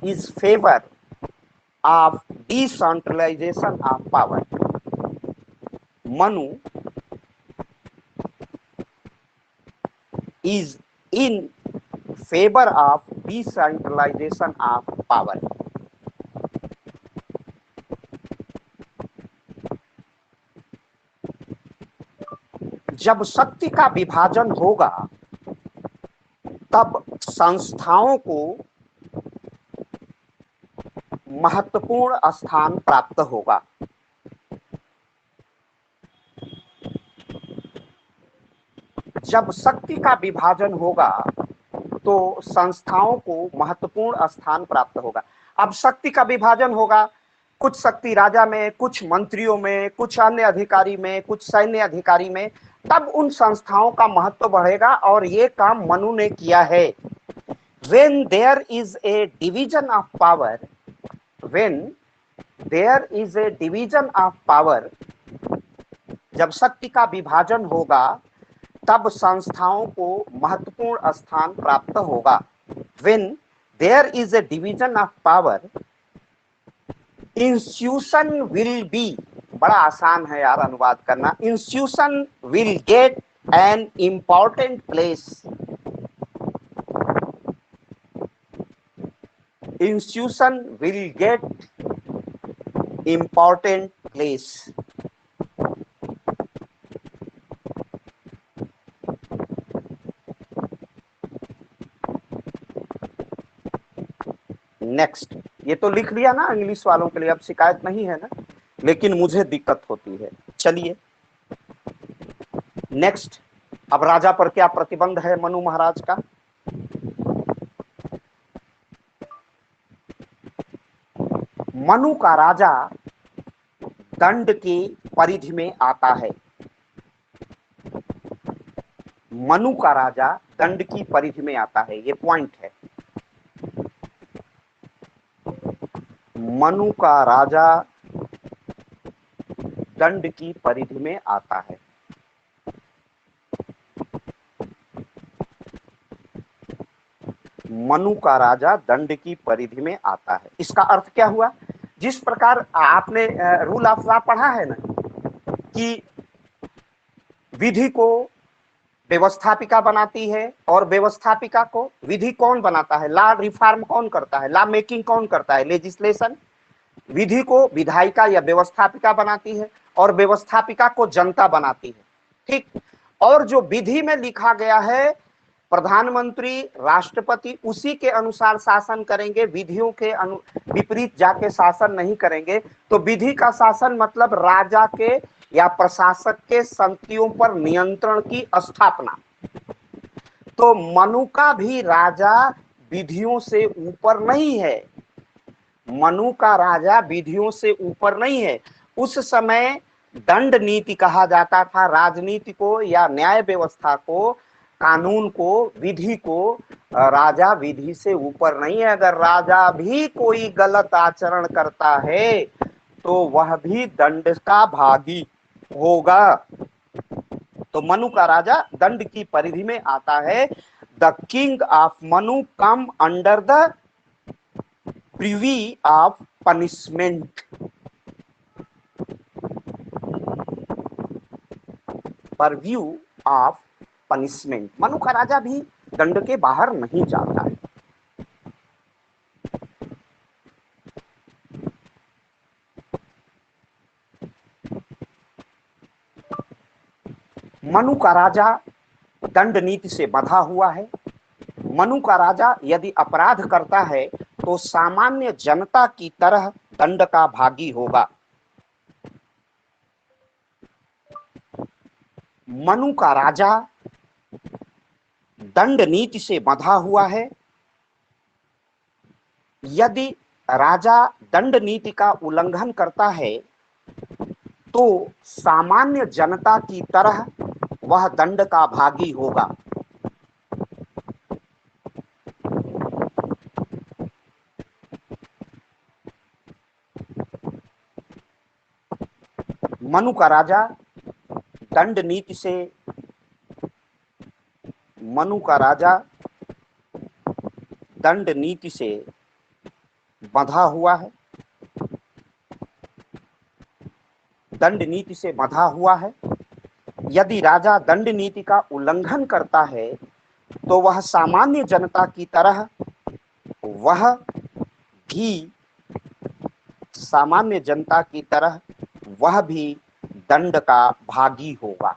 is favour of decentralisation of power. Manu is in favor of decentralization of power. जब शक्ति का विभाजन होगा तब संस्थाओं को महत्वपूर्ण स्थान प्राप्त होगा। जब शक्ति का विभाजन होगा तो संस्थाओं को महत्वपूर्ण स्थान प्राप्त होगा। अब शक्ति का विभाजन होगा, कुछ शक्ति राजा में, कुछ मंत्रियों में, कुछ अन्य अधिकारी में, कुछ सैन्य अधिकारी में, तब उन संस्थाओं का महत्व बढ़ेगा और ये काम मनु ने किया है। When there is a division of power, when there is a division of power, जब शक्ति का विभाजन होगा तब संस्थाओं को महत्वपूर्ण स्थान प्राप्त होगा। When there is a division of power, institution will be, बड़ा आसान है यार अनुवाद करना, institution will get an important place. Institution will get important place. Next, ये तो लिख लिया ना इंग्लिश वालों के लिए, अब शिकायत नहीं है ना, लेकिन मुझे दिक्कत होती है। चलिए नेक्स्ट, अब राजा पर क्या प्रतिबंध है मनु महाराज का। मनु का राजा दंड की परिधि में आता है। मनु का राजा दंड की परिधि में आता है, ये पॉइंट है। मनु का राजा दंड की परिधि में आता है। मनु का राजा दंड की परिधि में आता है। इसका अर्थ क्या हुआ? जिस प्रकार आपने रूल ऑफ लॉ पढ़ा है ना कि विधि को व्यवस्थापिका बनाती है और व्यवस्थापिका को विधि कौन बनाता है? लॉ रिफॉर्म कौन करता है? लॉ मेकिंग कौन करता है? लेजिस्लेशन। विधि को विधायिका या व्यवस्थापिका बनाती है और व्यवस्थापिका को जनता बनाती है, ठीक। और जो विधि में लिखा गया है प्रधानमंत्री राष्ट्रपति उसी के अनुसार शासन करेंगे, विधियों के विपरीत जाके शासन नहीं करेंगे। तो विधि का शासन मतलब राजा के या प्रशासक के संतियों पर नियंत्रण की स्थापना। तो मनु का भी राजा विधियों से ऊपर नहीं है। मनु का राजा विधियों से ऊपर नहीं है। उस समय दंड नीति कहा जाता था राजनीति को या न्याय व्यवस्था को, कानून को, विधि को। राजा विधि से ऊपर नहीं है। अगर राजा भी कोई गलत आचरण करता है तो वह भी दंड का भागी होगा। तो मनु का राजा दंड की परिधि में आता है। The king of Manu come under the purview of punishment. Purview of punishment. Manu का राजा भी दंड के बाहर नहीं जाता है। मनु का राजा दंड नीति से बंधा हुआ है। मनु का राजा यदि अपराध करता है तो सामान्य जनता की तरह दंड का भागी होगा। मनु का राजा दंड नीति से बंधा हुआ है। यदि राजा दंड नीति का उल्लंघन करता है तो सामान्य जनता की तरह वह दंड का भागी होगा। मनु का राजा दंड नीति से दंड नीति से बंधा हुआ है। दंड नीति से बंधा हुआ है। यदि राजा दंड नीति का उल्लंघन करता है तो वह सामान्य जनता की तरह वह भी दंड का भागी होगा।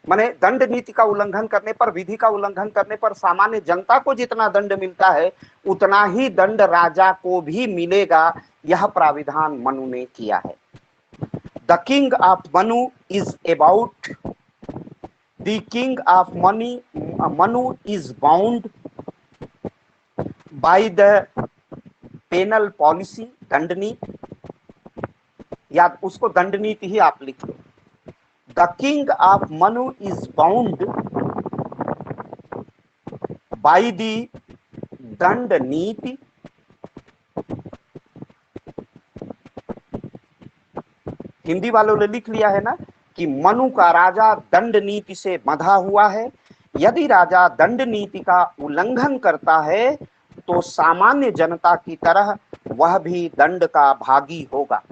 माने दंड नीति का उल्लंघन करने पर, विधि का उल्लंघन करने पर सामान्य जनता को जितना दंड मिलता है उतना ही दंड राजा को भी मिलेगा। यह प्राविधान मनु ने किया है। The king of Manu is about the king of Manu is bound by the penal policy, दंड नीति, या उसको दंड नीति ही आप लिख लो। The king of Manu is bound by the दंड नीति हिंदी वालों ने लिख लिया है ना कि मनु का राजा दंड नीति से बंधा हुआ है। यदि राजा दंड नीति का उल्लंघन करता है तो सामान्य जनता की तरह वह भी दंड का भागी होगा।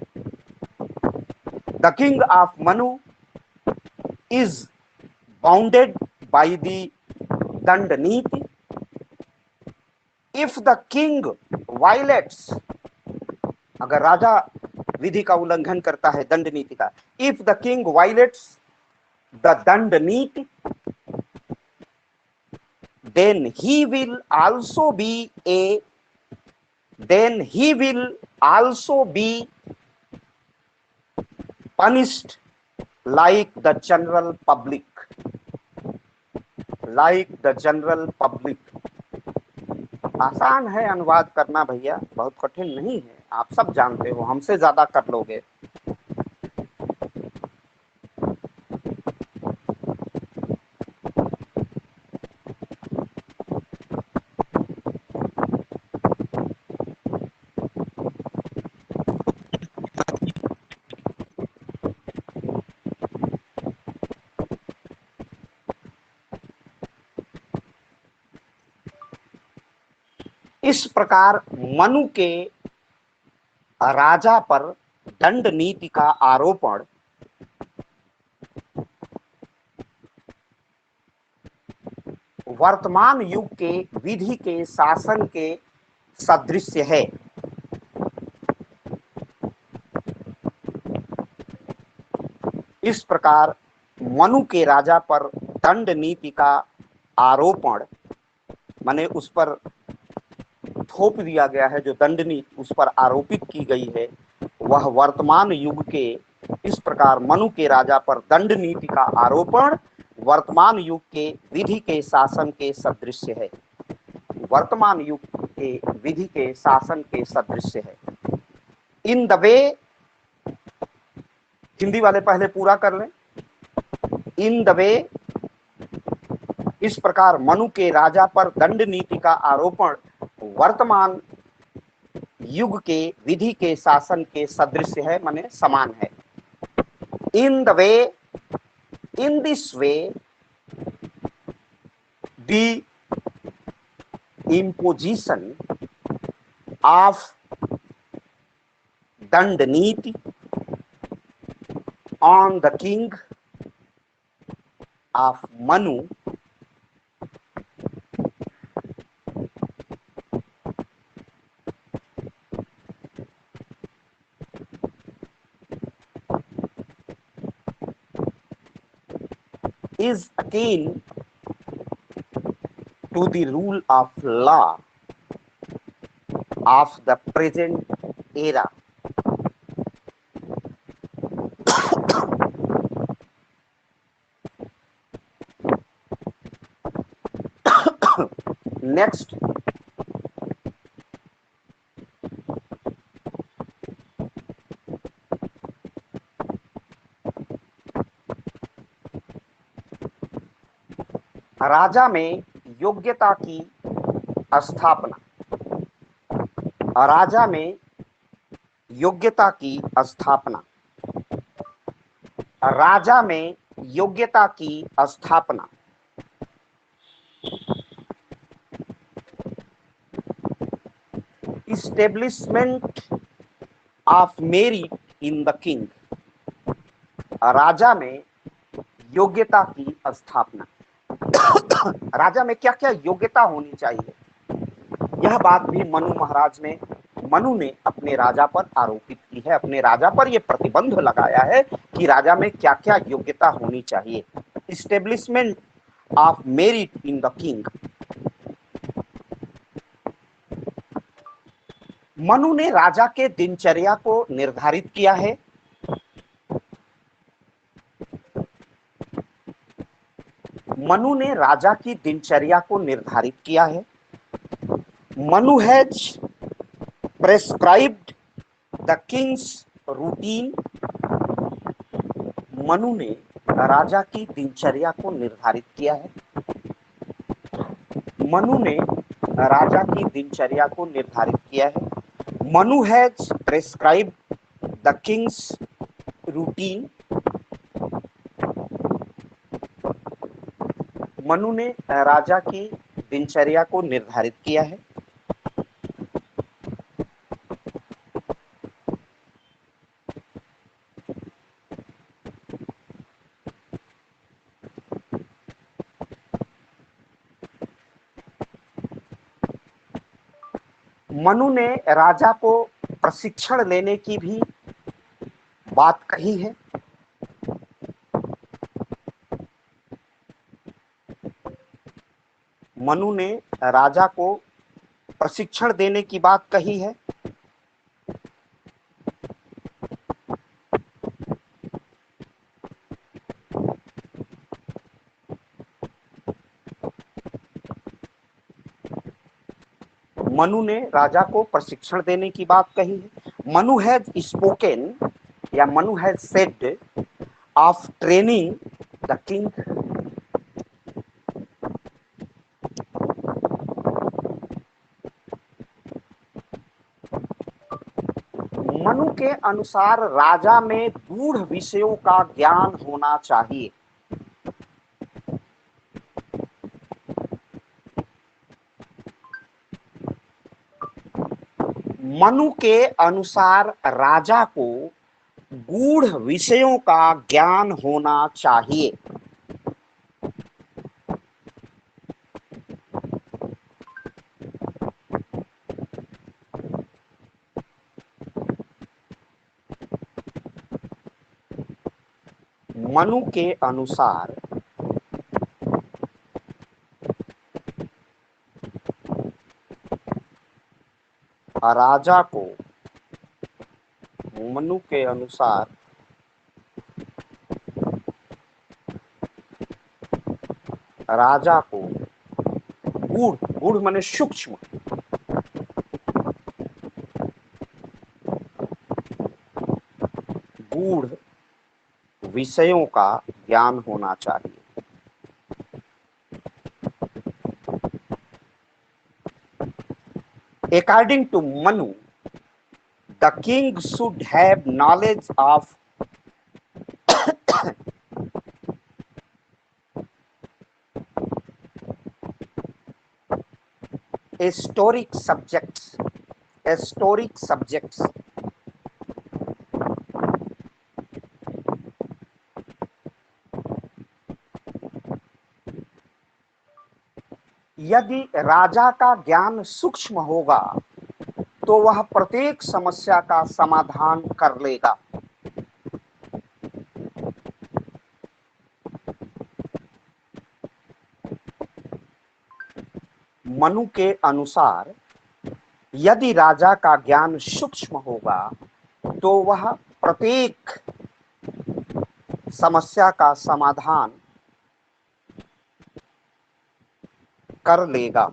The king of Manu is bounded by the दंड नीति। इफ द किंग वायलेट्स, अगर राजा विधि का उल्लंघन करता है दंड नीति का, if the king violets the दंड नीति then he will also be punished like the general public. आसान है अनुवाद करना भैया, बहुत कठिन नहीं है। आप सब जानते हो, हमसे ज्यादा कर लोगे। इस प्रकार मनु के राजा पर दंड नीति का आरोपण वर्तमान युग के विधि के शासन के सदृश है। इस प्रकार मनु के राजा पर दंड नीति का आरोपण माने उस पर थोप दिया गया है, जो दंड नीति उस पर आरोपित की गई है, वह वर्तमान युग के, इस प्रकार मनु के राजा पर दंड नीति का आरोपण वर्तमान युग के विधि के शासन के सदृश है। वर्तमान युग के विधि के शासन के सदृश है। इन द वे, हिंदी वाले पहले पूरा कर लें। इन द वे, इस प्रकार मनु के राजा पर दंड नीति का आरोपण वर्तमान युग के विधि के शासन के सदृश है, माने समान है। In the way, in this way, the imposition of Dandaniti on the king of Manu is akin to the rule of law of the present era. Next, राजा में योग्यता की स्थापना। राजा में योग्यता की स्थापना। राजा में योग्यता की स्थापना। Establishment of merit in the king। राजा में योग्यता की स्थापना। राजा में क्या क्या योग्यता होनी चाहिए, यह बात भी मनु ने अपने राजा पर आरोपित की है। अपने राजा पर यह प्रतिबंध लगाया है कि राजा में क्या क्या योग्यता होनी चाहिए। Establishment of merit in the king. Manu ने राजा के दिनचर्या को निर्धारित किया है। मनु ने राजा की दिनचर्या को निर्धारित किया है। Manu has prescribed the Kings routine. Manu ने राजा की दिनचर्या को निर्धारित किया है। मनु ने राजा की दिनचर्या को निर्धारित किया है। Manu has prescribed the Kings routine. Manu ने राजा की दिनचर्या को निर्धारित किया है। मनु ने राजा को प्रशिक्षण लेने की भी बात कही है। मनु ने राजा को प्रशिक्षण देने की बात कही है। मनु ने राजा को प्रशिक्षण देने की बात कही है। मनु हैज स्पोकन या Manu has said of training the king. Manu के अनुसार राजा में गूढ़ विषयों का ज्ञान होना चाहिए। मनु के अनुसार राजा को गूढ़ विषयों का ज्ञान होना चाहिए। मनु के अनुसार राजा को, मनु के अनुसार राजा को गूढ़ गूढ़ माने सूक्ष्म, गूढ़ विषयों का ज्ञान होना चाहिए। According to Manu, the king should have knowledge of historic subjects, historic subjects, यदि राजा का ज्ञान सूक्ष्म होगा तो वह प्रत्येक समस्या का समाधान कर लेगा। मनु के अनुसार यदि राजा का ज्ञान सूक्ष्म होगा तो वह प्रत्येक समस्या का समाधान कर लेगा।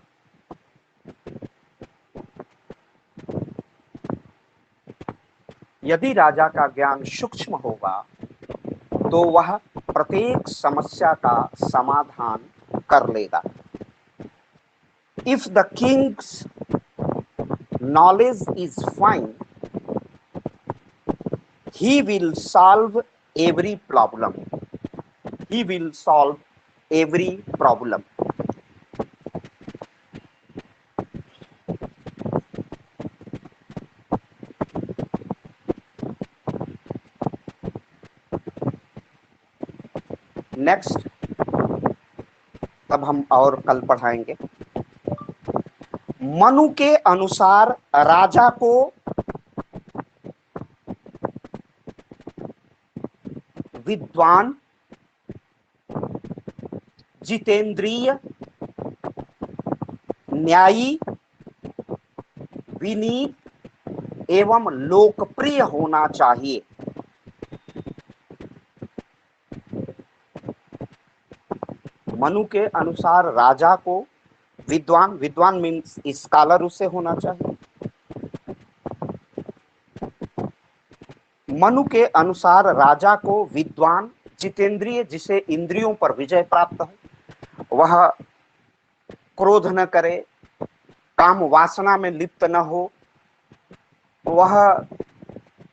यदि राजा का ज्ञान सूक्ष्म होगा तो वह प्रत्येक समस्या का समाधान कर लेगा। If the king's knowledge is fine, he will solve every problem. He will solve every problem. Next, तब हम और कल पढ़ाएंगे। मनु के अनुसार राजा को विद्वान, जितेंद्रिय, न्यायी, विनीत एवं लोकप्रिय होना चाहिए। मनु के अनुसार राजा को विद्वान, विद्वान मीन्स स्कॉलर उसे होना चाहिए। मनु के अनुसार राजा को विद्वान, जितेंद्रिय जिसे इंद्रियों पर विजय प्राप्त हो, वह क्रोध न करे, काम वासना में लिप्त न हो, वह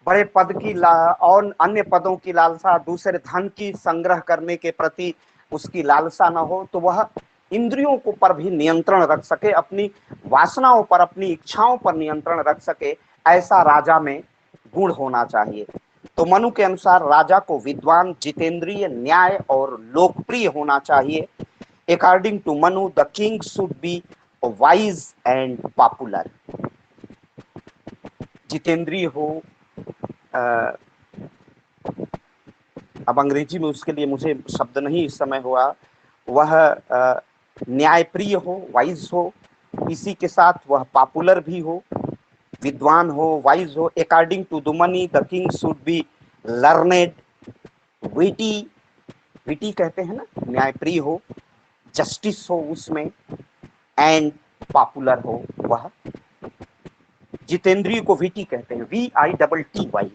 बड़े पद की और अन्य पदों की लालसा, दूसरे धन की संग्रह करने के प्रति उसकी लालसा न हो, तो वह इंद्रियों को पर भी नियंत्रण रख सके, अपनी वासनाओं पर, अपनी इच्छाओं पर नियंत्रण रख सके, ऐसा राजा में गुण होना चाहिए। तो मनु के अनुसार राजा को विद्वान, जितेंद्रिय, न्याय और लोकप्रिय होना चाहिए। According to Manu, the king should be wise and popular. जितेंद्रिय हो, अब अंग्रेजी में उसके लिए मुझे शब्द नहीं इस समय हुआ, वह न्यायप्रिय हो, वाइज हो, इसी के साथ वह पॉपुलर भी हो, विद्वान हो, वाइज हो। अकॉर्डिंग टू दुमनी, the king should be learned, witty, witty कहते हैं ना, न्यायप्रिय हो, जस्टिस हो उसमें, एंड पॉपुलर हो। वह जितेंद्रिय को विटी कहते हैं, VITTY,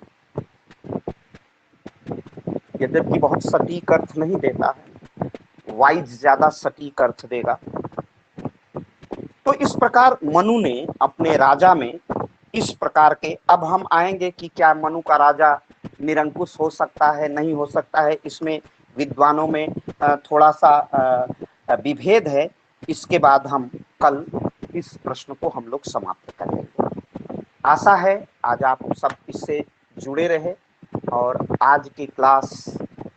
यद्यपि बहुत सटीक अर्थ नहीं देता है, वाइज ज्यादा सटीक अर्थ देगा। तो इस प्रकार मनु ने अपने राजा में इस प्रकार के, अब हम आएंगे कि क्या मनु का राजा निरंकुश हो सकता है, नहीं हो सकता है, इसमें विद्वानों में थोड़ा सा विभेद है। इसके बाद हम कल इस प्रश्न को हम लोग समाप्त करेंगे। आशा है आज आप सब इससे जुड़े रहे और आज की क्लास